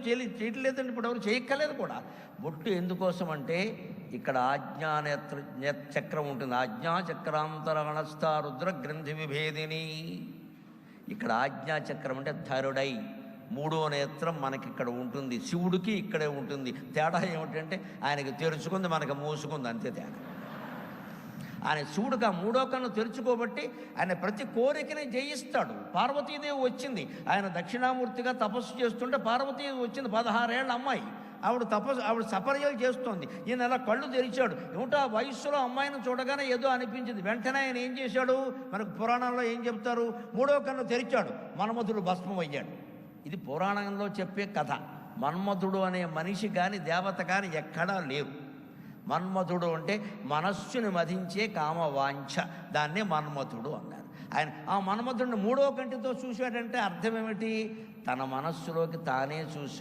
చేయట్లేదండి, ఇప్పుడు ఎవరు చేయక్కర్లేదు కూడా. బొట్టు ఎందుకోసం అంటే ఇక్కడ ఆజ్ఞానేత్ర చక్రం ఉంటుంది. ఆజ్ఞాచక్రాంతరాణస్థ రుద్ర గ్రంథి విభేదిని. ఇక్కడ ఆజ్ఞాచక్రం అంటే ధరుడై, మూడో నేత్రం మనకి ఇక్కడ ఉంటుంది, శివుడికి ఇక్కడే ఉంటుంది. తేడా ఏమిటంటే ఆయనకి తెరుచుకుంది, మనకి మూసుకుంది, అంతే తేడా. ఆయన శివుడుగా మూడో కన్ను తెరుచుకోబట్టి ఆయన ప్రతి కోరికని జయిస్తాడు. పార్వతీదేవి వచ్చింది, ఆయన దక్షిణామూర్తిగా తపస్సు చేస్తుంటే పార్వతీదేవి వచ్చింది, 16 ఏళ్ళ అమ్మాయి. ఆవిడ సపర్యలు చేస్తోంది. ఈయన అలా కళ్ళు తెరిచాడు. ఏమిటో ఆ వయస్సులో అమ్మాయిని చూడగానే ఏదో అనిపించింది. వెంటనే ఆయన ఏం చేశాడు, మనకు పురాణంలో ఏం చెప్తారు, మూడో కన్ను తెరిచాడు, మన్మధుడు భస్మం అయ్యాడు. ఇది పురాణంలో చెప్పే కథ. మన్మధుడు అనే మనిషి కానీ దేవత కానీ ఎక్కడా లేరు. మన్మధుడు అంటే మనస్సుని మధించే కామవాంఛ, దాన్నే మన్మధుడు అన్నారు. ఆయన ఆ మన్మధుడిని మూడో కంటితో చూశాడంటే అర్థం ఏమిటి, తన మనస్సులోకి తానే చూసుకుని